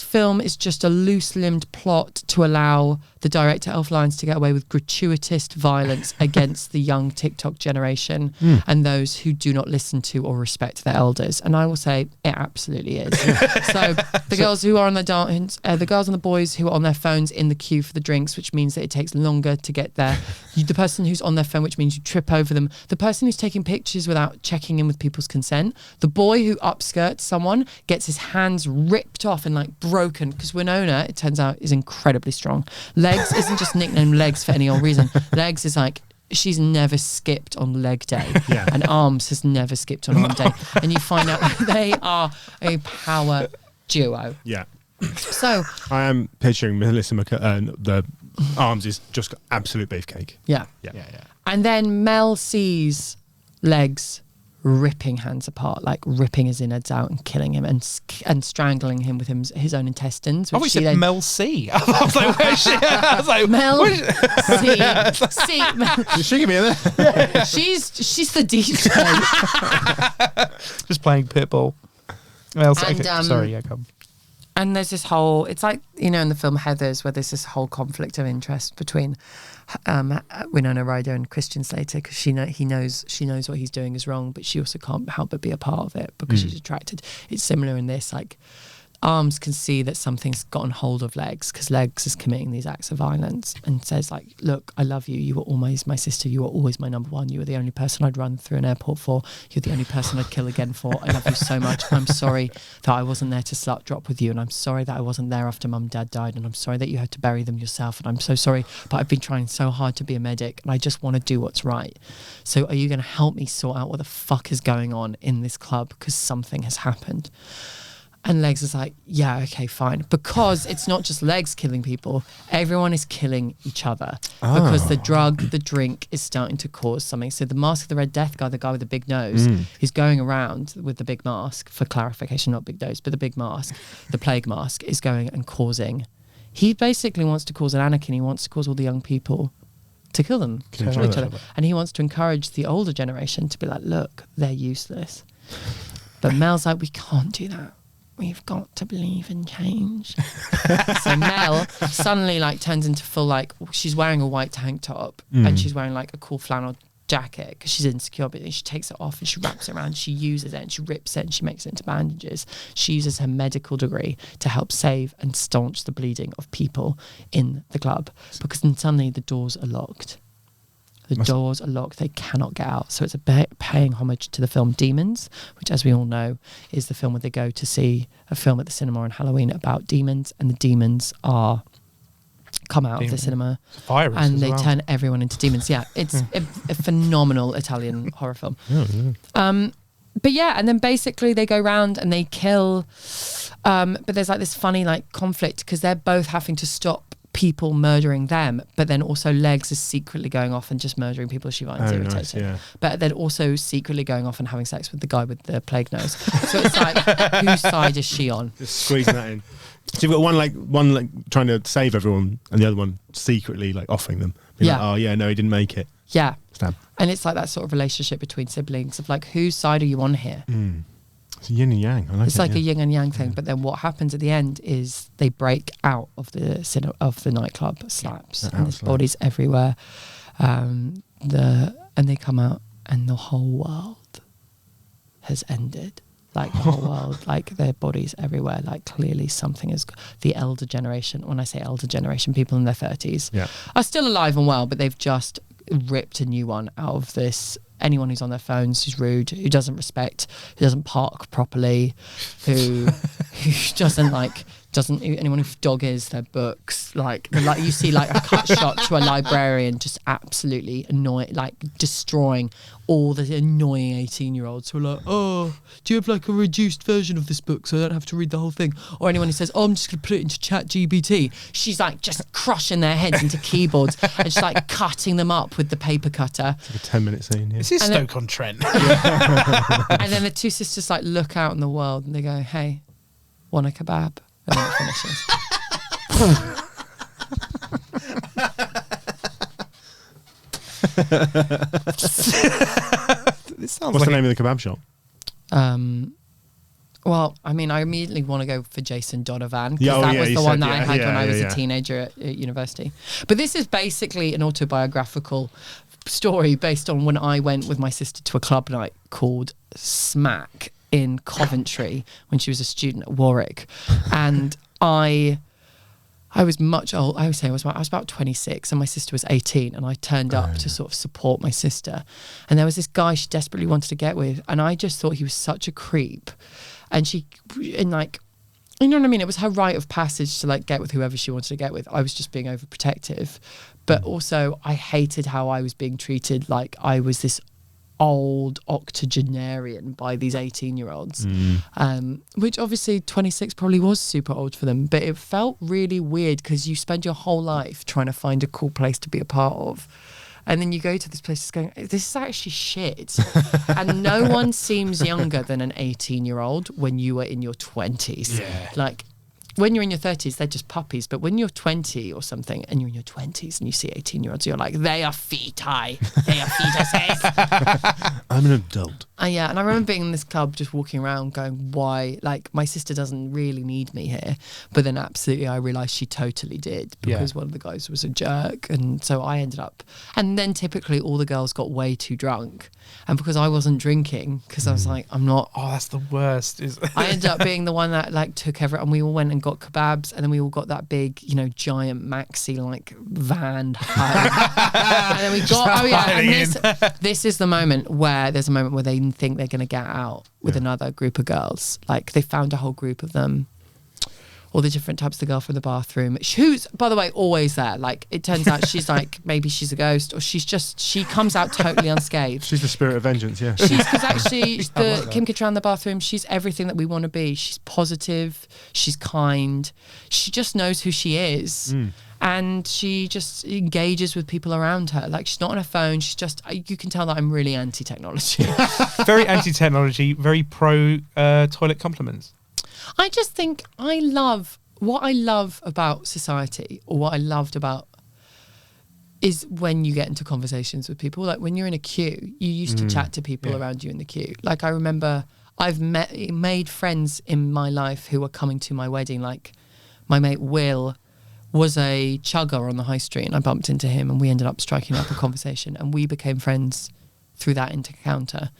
film is just a loose-limbed plot to allow the director Elf Lyons to get away with gratuitous violence against the young TikTok generation and those who do not listen to or respect their elders. And I will say it absolutely is. So the girls who are on the dance, the girls and the boys who are on their phones in the queue for the drinks, which means that it takes longer to get there. The person who's on their phone, which means you trip over them. The person who's taking pictures without checking in with people's consent. The boy who upskirts someone gets his hands ripped off and like broken, because Winona, it turns out, is incredibly strong. Legs isn't just nicknamed Legs for any old reason. Legs is like, she's never skipped on leg day, and Arms has never skipped on arm day, and you find out they are a power duo.
Yeah.
So
I am picturing Melissa the Arms is just absolute beefcake.
Yeah. And then Mel sees Legs ripping Hands apart, like ripping his innards out and killing him and strangling him with his own intestines.
Oh, we said Mel C. I was like, where's she? I was like,
Mel C. Mel.
She can be in there.
Yeah. She's the DJ.
Just playing Pitbull. Mel C.
And,
okay. Sorry, yeah, come.
And there's this whole, it's like, in the film Heathers, where there's this whole conflict of interest between Winona Ryder and Christian Slater, because she knows what he's doing is wrong, but she also can't help but be a part of it because she's attracted. It's similar in this, like, Arms can see that something's gotten hold of Legs, because Legs is committing these acts of violence, and says like, look, I love you. You were always my sister. You were always my number one. You were the only person I'd run through an airport for. You're the only person I'd kill again for. I love you so much. I'm sorry that I wasn't there to slut drop with you, and I'm sorry that I wasn't there after Mum and Dad died, and I'm sorry that you had to bury them yourself, and I'm so sorry, but I've been trying so hard to be a medic, and I just want to do what's right. So are you going to help me sort out what the fuck is going on in this club, because something has happened? And Legs is like, yeah, okay, fine. Because it's not just Legs killing people. Everyone is killing each other. Because the drink is starting to cause something. So the Mask of the Red Death guy, the guy with the big nose, who's going around with the big mask, for clarification, not big nose, but the big mask, the plague mask, is going and causing. He basically wants to cause an anarchy. He wants to cause all the young people to kill them. Kill each other. And he wants to encourage the older generation to be like, look, they're useless. But Mel's like, we can't do that. We've got to believe in change. So Mel suddenly like turns into full, like, she's wearing a white tank top and she's wearing like a cool flannel jacket because she's insecure, but then she takes it off and she wraps it around, she uses it and she rips it and she makes it into bandages. She uses her medical degree to help save and staunch the bleeding of people in the club, because then suddenly the doors are locked. The doors are locked. They cannot get out. So it's a paying homage to the film Demons, which, as we all know, is the film where they go to see a film at the cinema on Halloween about demons, and the demons come out of the cinema and they turn everyone into demons. Yeah, it's a phenomenal Italian horror film. But yeah, and then basically they go around and they kill. But there's like this funny like conflict because they're both having to stop people murdering them, but then also Legs is secretly going off and just murdering people she finds irritating.
Nice, yeah.
But then also secretly going off and having sex with the guy with the plague nose. So it's like, whose side is she on?
Just squeezing that in. So you've got one like trying to save everyone, and the other one secretly like offering them. Being like, oh yeah, no, he didn't make it.
Yeah.
Stab.
And it's like that sort of relationship between siblings of like, whose side are you on here?
It's yin and yang. I like
It's like a yin and yang thing. But then what happens at the end is they break out of the nightclub, slaps, and there's bodies everywhere. And they come out, and the whole world has ended. Like the whole world, like their bodies everywhere. Like clearly something is. The elder generation. When I say elder generation, people in their 30s are still alive and well, but they've just ripped a new one out of this. Anyone who's on their phones, who's rude, who doesn't respect, who doesn't park properly, who anyone who dog ears their books, like you see like a cut shot to a librarian just absolutely annoying, like destroying all the annoying 18-year-olds who are like, oh, do you have like a reduced version of this book so I don't have to read the whole thing? Or anyone who says, oh, I'm just going to put it into ChatGPT. She's like just crushing their heads into keyboards and she's like cutting them up with the paper cutter.
It's like a 10-minute scene. Yeah.
This is Stoke-on-Trent.
And then the two sisters like look out in the world and they go, hey, want a kebab? And then it finishes.
What's the name of the kebab shop?
Well, I mean, I immediately want to go for Jason Donovan,
Yeah,
because that was the one that I had when I was
yeah.
a teenager at university. But this is basically an autobiographical story based on when I went with my sister to a club night called Smack in Coventry when she was a student at Warwick. And I was much old. I would say I was about 26 and my sister was 18, and I turned up to sort of support my sister. And there was this guy she desperately wanted to get with, and I just thought he was such a creep. And like, you know what I mean? It was her rite of passage to like get with whoever she wanted to get with. I was just being overprotective. But also I hated how I was being treated like I was this old octogenarian by these 18-year-olds, which obviously 26 probably was super old for them, but it felt really weird because you spend your whole life trying to find a cool place to be a part of, and then you go to this place going, this is actually shit. And no one seems younger than an 18-year-old when you are in your 20s. Like when you're in your 30s, they're just puppies. But when you're 20 or something and you're in your 20s and you see 18-year-olds, you're like, they are feti. They are fetuses.
I'm an adult.
Yeah, and I remember being in this club just walking around going, why? Like, my sister doesn't really need me here. But then absolutely I realised she totally did, because one of the guys was a jerk. And so I ended up... And then typically all the girls got way too drunk. And because I wasn't drinking, because I was like, I'm not...
Oh, that's the worst.
I ended up being the one that like took everything, and we all went and got kebabs, and then we all got that big, you know, giant maxi like van home. And then we got, and this is the moment where there's a moment where they think they're going to get out with another group of girls. Like they found a whole group of them, all the different types of the girl from the bathroom, who's, by the way, always there. Like it turns out she's like, maybe she's a ghost, or she comes out totally unscathed.
She's the spirit of vengeance, yeah.
Because actually Kim Cattrall in the bathroom, she's everything that we want to be. She's positive, she's kind, she just knows who she is. And she just engages with people around her. Like she's not on her phone. She's just, you can tell that I'm really anti-technology.
Very anti-technology, very pro toilet compliments.
I just think what I love about society, or what I loved about, is when you get into conversations with people. Like when you're in a queue, you used to chat to people around you in the queue. Like I remember I've made friends in my life who were coming to my wedding. Like my mate Will was a chugger on the high street, and I bumped into him and we ended up striking up a conversation, and we became friends through that encounter.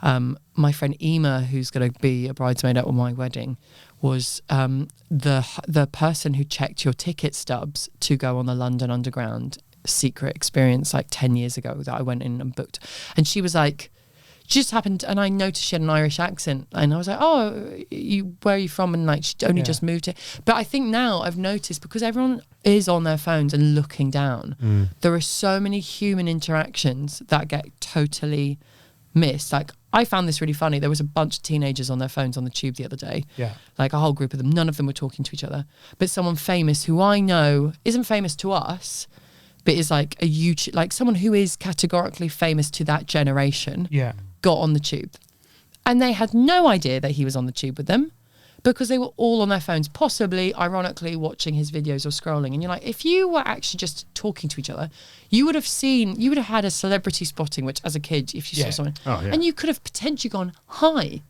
My friend Ema, who's going to be a bridesmaid at my wedding, was the person who checked your ticket stubs to go on the London Underground secret experience like 10 years ago that I went in and booked. And she was like, just happened, and I noticed she had an Irish accent, and I was like, oh, where are you from? And like, she only just moved here. But I think now I've noticed, because everyone is on their phones and looking down, there are so many human interactions that get totally missed. Like I found this really funny. There was a bunch of teenagers on their phones on the tube the other day.
Yeah.
Like a whole group of them. None of them were talking to each other. But someone famous who I know isn't famous to us, but is like a YouTube, like someone who is categorically famous to that generation, got on the tube. And they had no idea that he was on the tube with them because they were all on their phones, possibly, ironically, watching his videos or scrolling. And you're like, if you were actually just talking to each other, you would have had a celebrity spotting, which as a kid, if you saw someone, and you could have potentially gone, hi,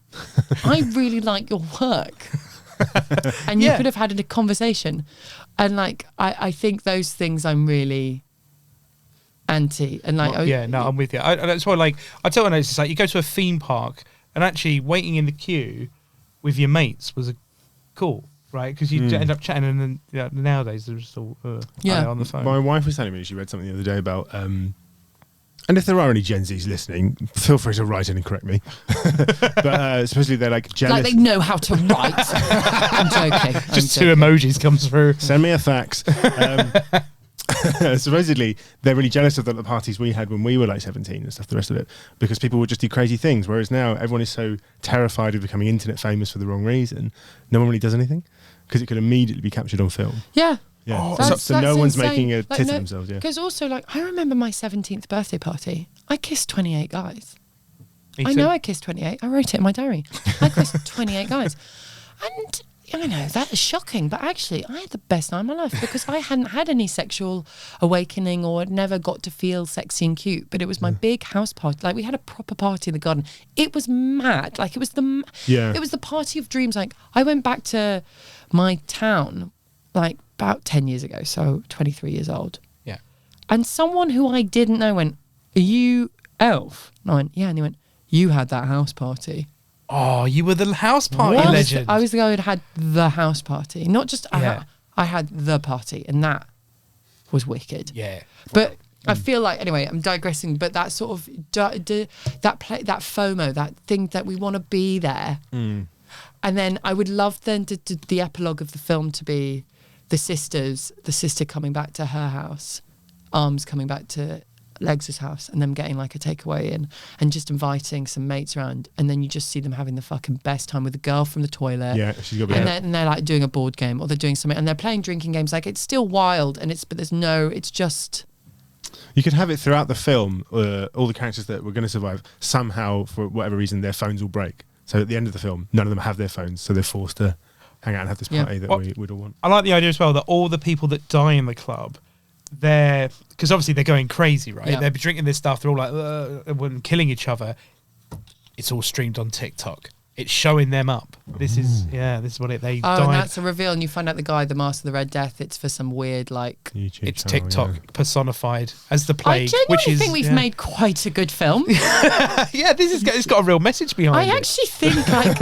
I really like your work. And you could have had a conversation. And like, I think those things I'm really anti. And like,
I'm with you. That's why, like, I tell you, it's like you go to a theme park and actually waiting in the queue with your mates was cool, right? Because you end up chatting, and then nowadays they're just all on the phone.
My wife was telling me she read something the other day about, and if there are any Gen Zs listening, feel free to write in and correct me. But supposedly they're like jealous.
Like they know how to write. I'm joking.
Just two emojis comes through.
Send me a fax. Supposedly they're really jealous of the parties we had when we were like 17 and stuff, the rest of it, because people would just do crazy things, whereas now everyone is so terrified of becoming internet famous for the wrong reason. No one really does anything because it could immediately be captured on film.
Yeah.
So no one's
insane.
making a tit of themselves.
Because also, like, I remember my 17th birthday party. I kissed 28 guys.
I
know I kissed 28. I wrote it in my diary. I kissed 28 guys. And I know that is shocking, but actually I had the best night of my life because I hadn't had any sexual awakening or never got to feel sexy and cute. But it was my big house party. Like, we had a proper party in the garden. It was mad. Like, it was the party of dreams. Like, I went back to my town like about 10 years ago, so 23 years old.
Yeah.
And someone who I didn't know went, "Are you Elf?" And I went, "Yeah." And he went, "You had that house party."
Oh, you were the house party legend.
I was the guy who had the house party. Not just, I had the party, and that was wicked.
Yeah.
But I feel like, anyway, I'm digressing, but that sort of, that FOMO, that thing that we want to be there. And then I would love then the epilogue of the film to be the sister coming back to her house, Arms coming back to Legs' house, and them getting like a takeaway in and just inviting some mates around, and then you just see them having the fucking best time with the girl from the toilet.
Yeah, she's got to be
and they're like doing a board game, or they're doing something, and they're playing drinking games. Like, it's still wild, but there's no, it's just.
You could have it throughout the film. All the characters that were going to survive, somehow, for whatever reason, their phones will break. So at the end of the film, none of them have their phones, so they're forced to hang out and have this party that we would all want.
I like the idea as well that all the people that die in the club, because obviously they're going crazy, right?
Yeah.
They're drinking this stuff. They're all like and killing each other. It's all streamed on TikTok. It's showing them up. This is what they died.
And that's a reveal, and you find out the guy, the Master of the Red Death, it's for some weird, like,
YouTube
it's
channel,
TikTok personified as the plague.
I genuinely think we've made quite a good film.
It's got a real message behind it.
I actually think, like,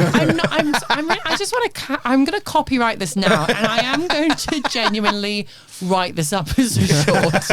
I'm going to copyright this now, and I am going to genuinely write this up as a short.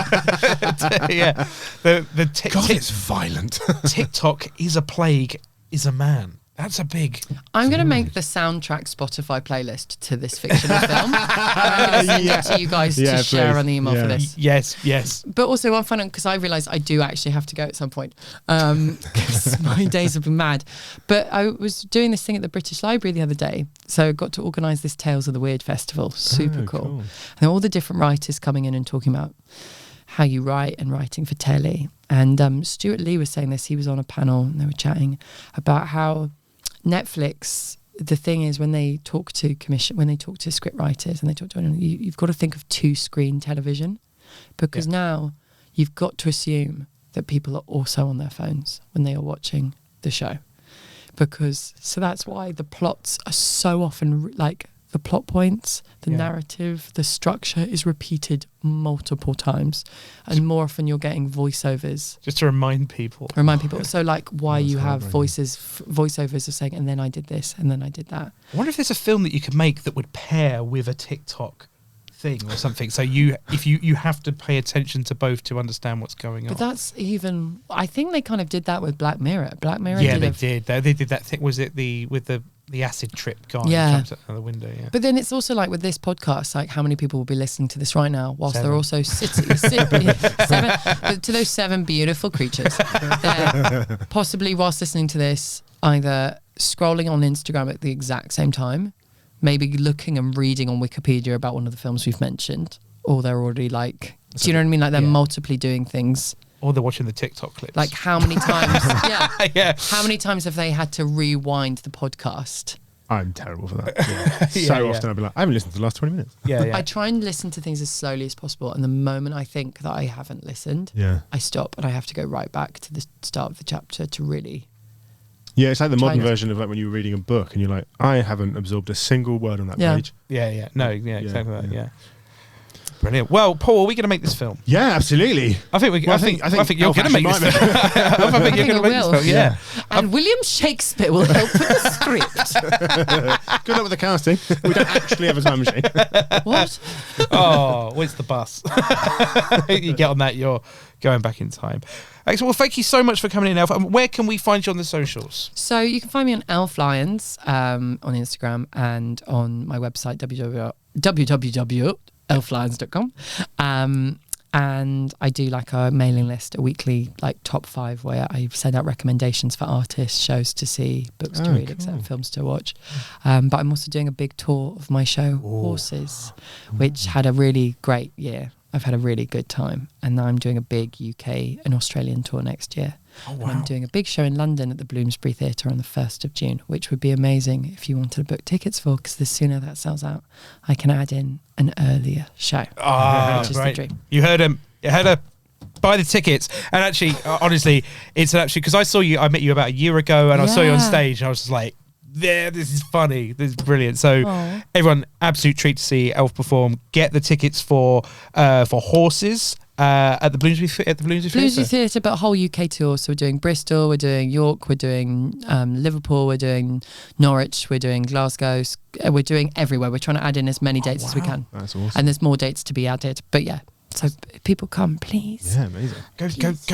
Yeah.
God, it's violent.
TikTok is a plague, is a man. That's a big.
I'm going to make the soundtrack Spotify playlist to this fictional film. I'm going to send it to you guys to share on the email for this.
Yes.
But also, one fun, because I realise I do actually have to go at some point, because my days have been mad. But I was doing this thing at the British Library the other day, so I got to organise this Tales of the Weird festival. Super cool. And all the different writers coming in and talking about how you write and writing for telly. And Stuart Lee was saying this. He was on a panel and they were chatting about how Netflix, the thing is, when they talk to script writers and they talk to anyone, you've got to think of 2-screen television, because now you've got to assume that people are also on their phones when they are watching the show, so that's why the plots are so often like the plot points, the narrative, the structure is repeated multiple times, and more often you're getting voiceovers.
Just to remind people.
So like why you have voiceovers of saying, and then I did this, and then I did that.
I wonder if there's a film that you could make that would pair with a TikTok thing or something. So you have to pay attention to both to understand what's going on.
But that's even, I think they kind of did that with Black Mirror. Black Mirror
they did. They did that thing. Was it with the the acid trip guy
Yeah.
who jumps out of the window. Yeah.
But then it's also like with this podcast, like how many people will be listening to this right now whilst
7.
they're also sitting 7 to those 7 beautiful creatures. They're possibly whilst listening to this, either scrolling on Instagram at the exact same time, maybe looking and reading on Wikipedia about one of the films we've mentioned, or they're already like, do you know what I mean? Like they're multiply doing things.
Or they're watching the TikTok clips.
Like how many times?
Yeah.
How many times have they had to rewind the podcast?
I'm terrible for that. Yeah. So often I'll be like, I haven't listened to the last 20 minutes.
Yeah.
I try and listen to things as slowly as possible, and the moment I think that I haven't listened, I stop and I have to go right back to the start of the chapter to really.
Yeah, it's like the modern
China.
version of like when you were reading a book and you're like, I haven't absorbed a single word on that page.
Yeah. No, exactly that. Yeah. Brilliant. Well, Paul, are we going to make this film?
Yeah, absolutely.
I think we.
Well,
I think you're
Elf
going to make this
actually
film. I think you're going to make this film. Yeah.
And William Shakespeare will help with the script.
Good luck with the casting. We don't actually have a time machine.
What?
Oh, it's the bus. You get on that, you're going back in time. Excellent. Well, thank you so much for coming in, Elf. Where can we find you on the socials?
So you can find me on Elf Lyons on Instagram and on my website www.elflyons.com. And I do like a mailing list, a weekly like top 5 where I send out recommendations for artists, shows to see, books to read, etc., films to watch. But I'm also doing a big tour of my show, Horses, which had a really great year. I've had a really good time, and now I'm doing a big UK and Australian tour next year.
Oh, wow.
And I'm doing a big show in London at the Bloomsbury Theatre on the 1st of June, which would be amazing if you wanted to book tickets for, because the sooner that sells out, I can add in an earlier show, which is the dream.
You heard him. You heard her. Buy the tickets. And actually, honestly, it's actually because I met you about a year ago, and I saw you on stage, and I was just like, "There, this is funny. This is brilliant." So, everyone, absolute treat to see Elf perform. Get the tickets for Horses. At the Bloomsbury
Theatre, but a whole UK tour. So we're doing Bristol, we're doing York, we're doing Liverpool, we're doing Norwich, we're doing Glasgow, we're doing everywhere. We're trying to add in as many dates as we can.
That's awesome.
And there's more dates to be added. But yeah, so people come, please.
Yeah, amazing.
Go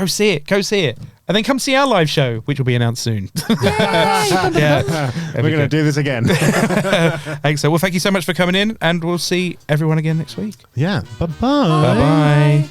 see it. Go see it. And then come see our live show, which will be announced soon.
Yeah. We're going to do this again.
Excellent. Well, thank you so much for coming in, and we'll see everyone again next week.
Yeah. Bye-bye.
Bye-bye.